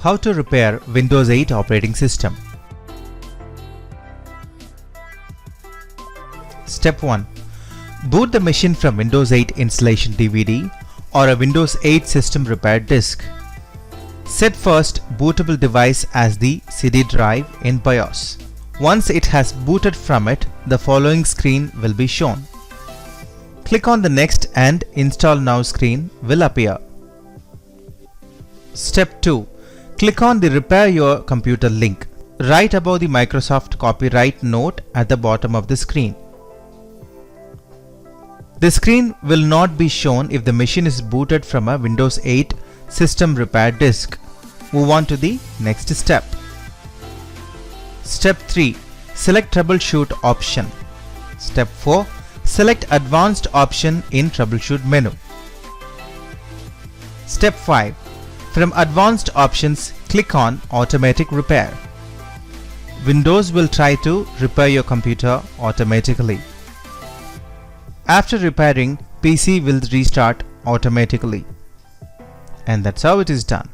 How to repair Windows 8 operating system. Step 1. Boot the machine from Windows 8 installation DVD or a Windows 8 system repair disk. Set first bootable device as the CD drive in BIOS. Once it has booted from it, the following screen will be shown. Click on the Next and Install Now screen will appear. Step 2. Click on the Repair Your Computer link right above the Microsoft copyright note at the bottom of the screen. The screen will not be shown if the machine is booted from a Windows 8 system repair disk. Move on to the next step. Step 3. Select Troubleshoot option. Step 4. Select Advanced option in Troubleshoot menu. Step 5. From Advanced options, click on Automatic Repair. Windows will try to repair your computer automatically. After repairing, PC will restart automatically. And that's how it is done.